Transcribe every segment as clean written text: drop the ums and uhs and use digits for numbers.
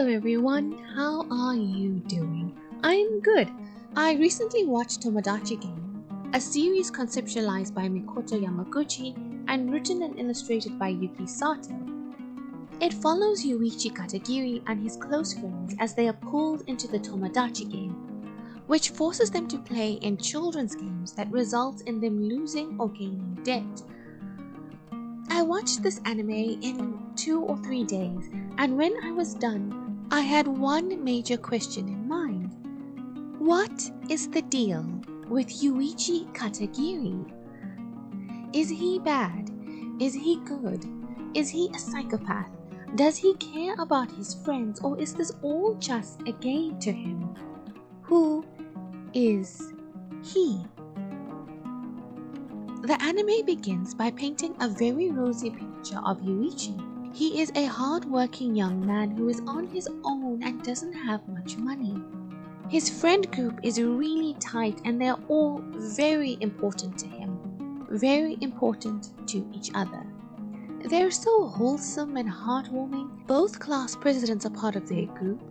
Hello everyone, how are you doing? I'm good. I recently watched Tomodachi Game, a series conceptualized by Mikoto Yamaguchi and written and illustrated by Yuki Sato. It follows Yuichi Katagiri and his close friends as they are pulled into the Tomodachi Game, which forces them to play in children's games that results in them losing or gaining debt. I watched this anime in 2 or 3 days, and when I was done, I had one major question in mind. What is the deal with Yuichi Katagiri? Is he bad? Is he good? Is he a psychopath? Does he care about his friends, or is this all just a game to him? Who is he? The anime begins by painting a very rosy picture of Yuichi. He is a hard-working young man who is on his own and doesn't have much money. His friend group is really tight and they're all very important to him, very important to each other. They're so wholesome and heartwarming. Both class presidents are part of their group.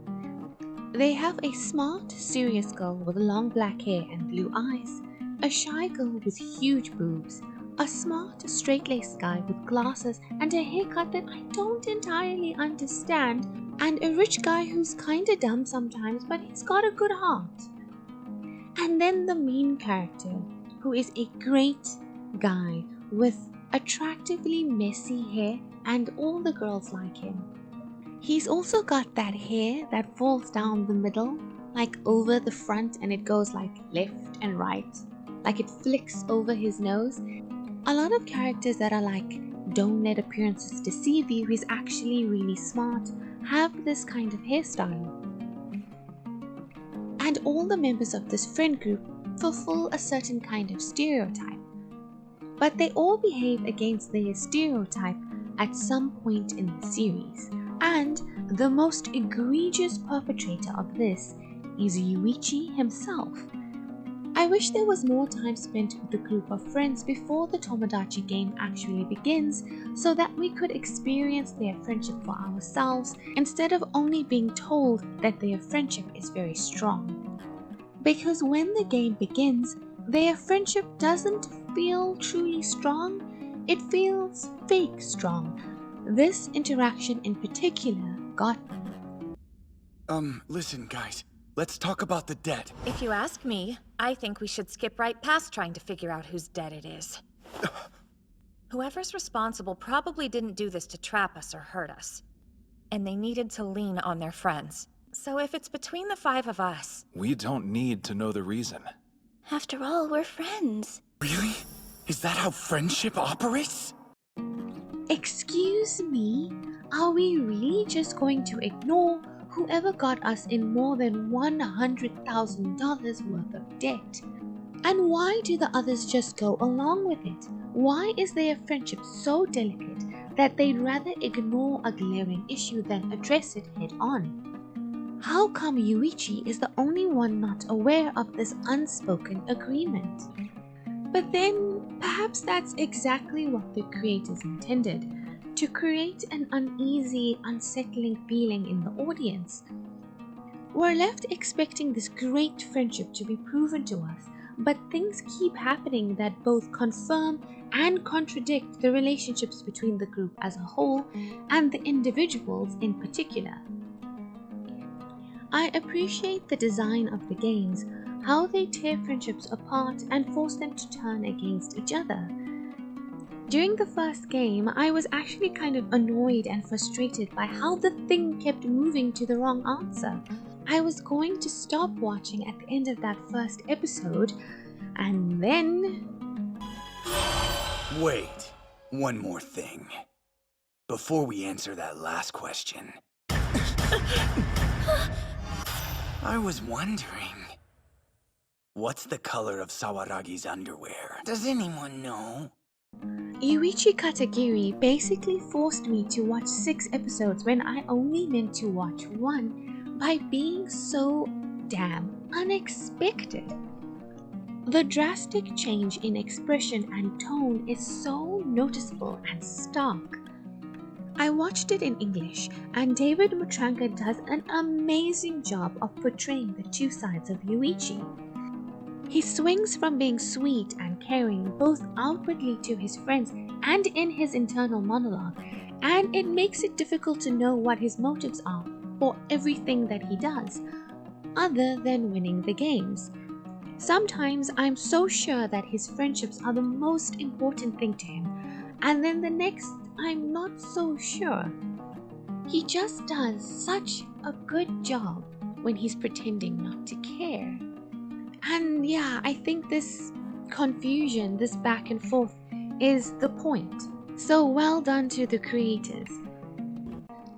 They have a smart, serious girl with long black hair and blue eyes, a shy girl with huge boobs, a smart, straight-laced guy with glasses and a haircut that I don't entirely understand, and a rich guy who's kinda dumb sometimes, but he's got a good heart. And then the main character, who is a great guy with attractively messy hair, and all the girls like him. He's also got that hair that falls down the middle, like over the front, and it goes like left and right, like it flicks over his nose. A lot of characters that are like, don't let appearances deceive you, he's actually really smart, have this kind of hairstyle. And all the members of this friend group fulfill a certain kind of stereotype. But they all behave against their stereotype at some point in the series. And the most egregious perpetrator of this is Yuichi himself. I wish there was more time spent with the group of friends before the Tomodachi Game actually begins, so that we could experience their friendship for ourselves instead of only being told that their friendship is very strong. Because when the game begins, their friendship doesn't feel truly strong, it feels fake strong. This interaction in particular got me. Listen guys, let's talk about the debt. If you ask me, I think we should skip right past trying to figure out whose debt it is. Whoever's responsible probably didn't do this to trap us or hurt us. And they needed to lean on their friends. So if it's between the 5 of us... We don't need to know the reason. After all, we're friends. Really? Is that how friendship operates? Excuse me? Are we really just going to ignore whoever got us in more than $100,000 worth of debt? And why do the others just go along with it? Why is their friendship so delicate that they'd rather ignore a glaring issue than address it head on? How come Yuichi is the only one not aware of this unspoken agreement? But then, perhaps that's exactly what the creators intended, to create an uneasy, unsettling feeling in the audience. We're left expecting this great friendship to be proven to us, but things keep happening that both confirm and contradict the relationships between the group as a whole and the individuals in particular. I appreciate the design of the games, how they tear friendships apart and force them to turn against each other. During the first game, I was actually kind of annoyed and frustrated by how the thing kept moving to the wrong answer. I was going to stop watching at the end of that first episode, and then... Wait, one more thing. Before we answer that last question... I was wondering... What's the color of Sawaragi's underwear? Does anyone know? Yuichi Katagiri basically forced me to watch 6 episodes when I only meant to watch 1 by being so damn unexpected. The drastic change in expression and tone is so noticeable and stark. I watched it in English, and David Matranka does an amazing job of portraying the two sides of Yuichi. He swings from being sweet and caring both outwardly to his friends and in his internal monologue, and it makes it difficult to know what his motives are for everything that he does, other than winning the games. Sometimes I'm so sure that his friendships are the most important thing to him, and then the next I'm not so sure. He just does such a good job when he's pretending not to care. And yeah, I think this confusion, this back and forth, is the point. So well done to the creators.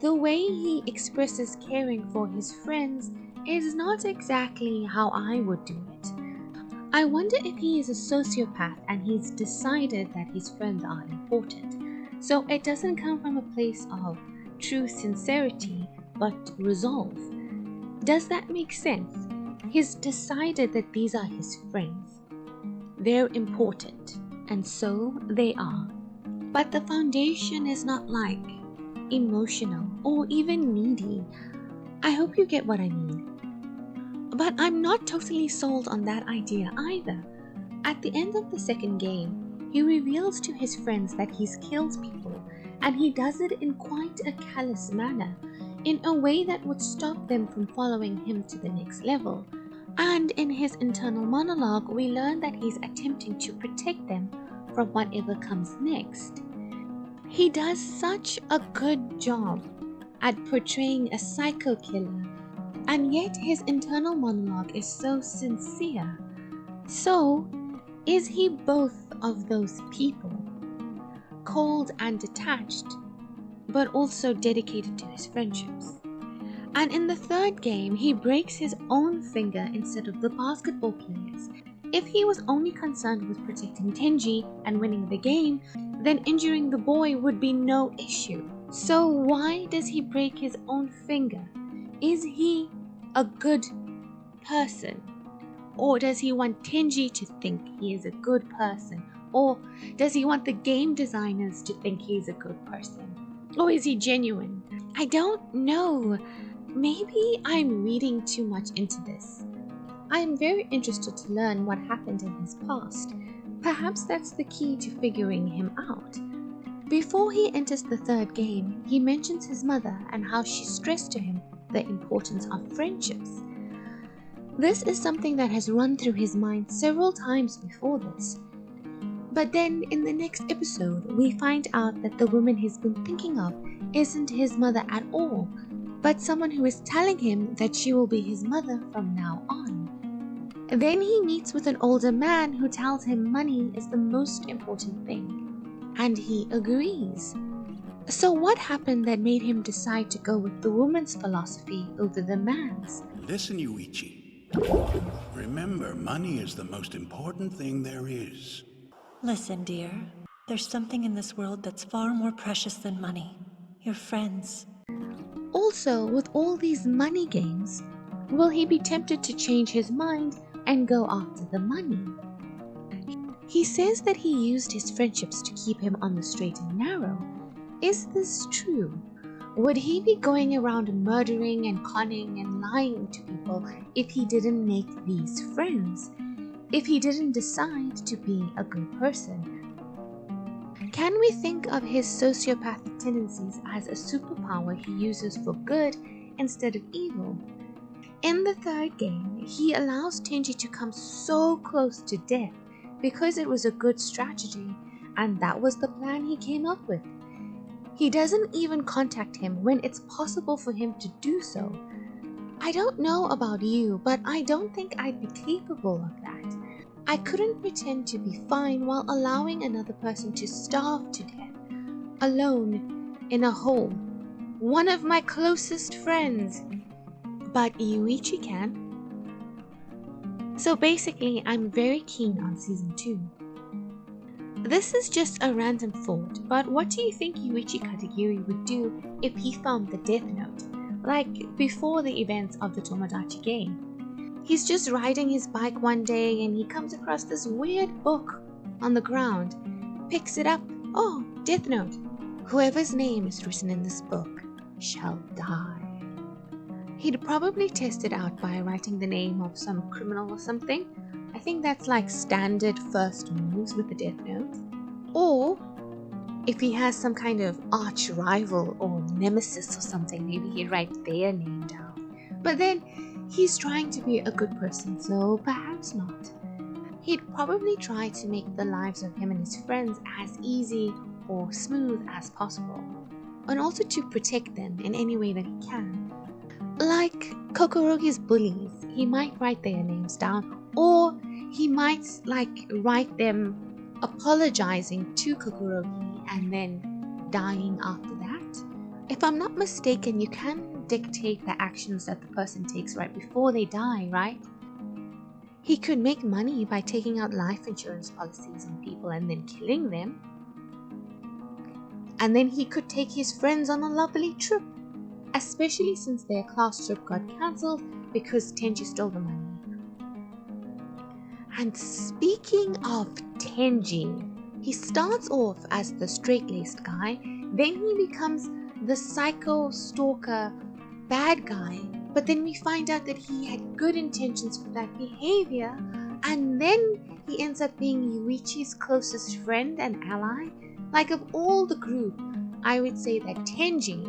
The way he expresses caring for his friends is not exactly how I would do it. I wonder if he is a sociopath and he's decided that his friends are important. So it doesn't come from a place of true sincerity, but resolve. Does that make sense? He's decided that these are his friends. They're important, and so they are. But the foundation is not like emotional or even needy. I hope you get what I mean. But I'm not totally sold on that idea either. At the end of the second game, he reveals to his friends that he's killed people, and he does it in quite a callous manner, in a way that would stop them from following him to the next level. And in his internal monologue, we learn that he's attempting to protect them from whatever comes next. He does such a good job at portraying a psycho killer, and yet his internal monologue is so sincere. So, is he both of those people? Cold and detached, but also dedicated to his friendships. And in the third game, he breaks his own finger instead of the basketball players. If he was only concerned with protecting Tenji and winning the game, then injuring the boy would be no issue. So why does he break his own finger? Is he a good person? Or does he want Tenji to think he is a good person? Or does he want the game designers to think he's a good person? Or is he genuine? I don't know. Maybe I'm reading too much into this. I am very interested to learn what happened in his past. Perhaps that's the key to figuring him out. Before he enters the third game, he mentions his mother and how she stressed to him the importance of friendships. This is something that has run through his mind several times before this. But then in the next episode, we find out that the woman he's been thinking of isn't his mother at all, but someone who is telling him that she will be his mother from now on. Then he meets with an older man who tells him money is the most important thing, and he agrees. So what happened that made him decide to go with the woman's philosophy over the man's? Listen, Yuichi. Remember, money is the most important thing there is. Listen, dear. There's something in this world that's far more precious than money. Your friends. Also, with all these money games, will he be tempted to change his mind and go after the money? He says that he used his friendships to keep him on the straight and narrow. Is this true? Would he be going around murdering and conning and lying to people if he didn't make these friends? If he didn't decide to be a good person? Can we think of his sociopathic tendencies as a superpower he uses for good instead of evil? In the third game, he allows Tenji to come so close to death because it was a good strategy, and that was the plan he came up with. He doesn't even contact him when it's possible for him to do so. I don't know about you, but I don't think I'd be capable of that. I couldn't pretend to be fine while allowing another person to starve to death, alone, in a hole. One of my closest friends. But Yuichi can. So basically, I'm very keen on season 2. This is just a random thought, but what do you think Yuichi Katagiri would do if he found the Death Note, like before the events of the Tomodachi game? He's just riding his bike one day and he comes across this weird book on the ground, picks it up, oh, Death Note. Whoever's name is written in this book shall die. He'd probably test it out by writing the name of some criminal or something. I think that's like standard first moves with the Death Note. Or if he has some kind of arch rival or nemesis or something, maybe he'd write their name down. But then he's trying to be a good person, so perhaps not. He'd probably try to make the lives of him and his friends as easy or smooth as possible, and also to protect them in any way that he can. Like Kokorogi's bullies, he might write their names down, or he might write them apologizing to Kokorogi and then dying after that. If I'm not mistaken, you can dictate the actions that the person takes right before they die, right? He could make money by taking out life insurance policies on people and then killing them. And then he could take his friends on a lovely trip, especially since their class trip got cancelled because Tenji stole the money. And speaking of Tenji, he starts off as the straight-laced guy, then he becomes the psycho stalker bad guy, but then we find out that he had good intentions for that behavior, and then he ends up being Yuichi's closest friend and ally. Like, of all the group, I would say that Tenji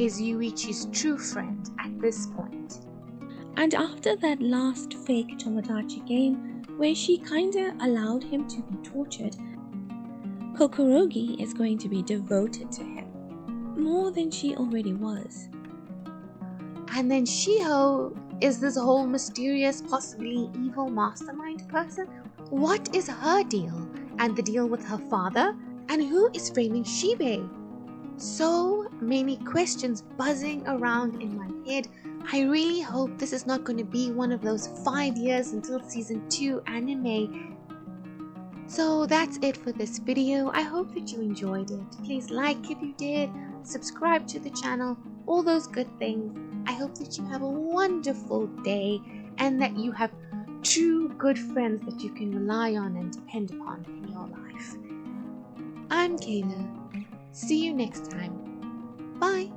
is Yuichi's true friend at this point. And after that last fake Tomodachi game, where she kinda allowed him to be tortured, Kokorogi is going to be devoted to him, more than she already was. And then Shiho is this whole mysterious, possibly evil mastermind person. What is her deal? And the deal with her father? And who is framing Shibe? So many questions buzzing around in my head. I really hope this is not going to be one of those 5 years until season 2 anime. So that's it for this video. I hope that you enjoyed it. Please like if you did, subscribe to the channel, all those good things. I hope that you have a wonderful day and that you have true good friends that you can rely on and depend upon in your life. I'm Kayla. See you next time. Bye.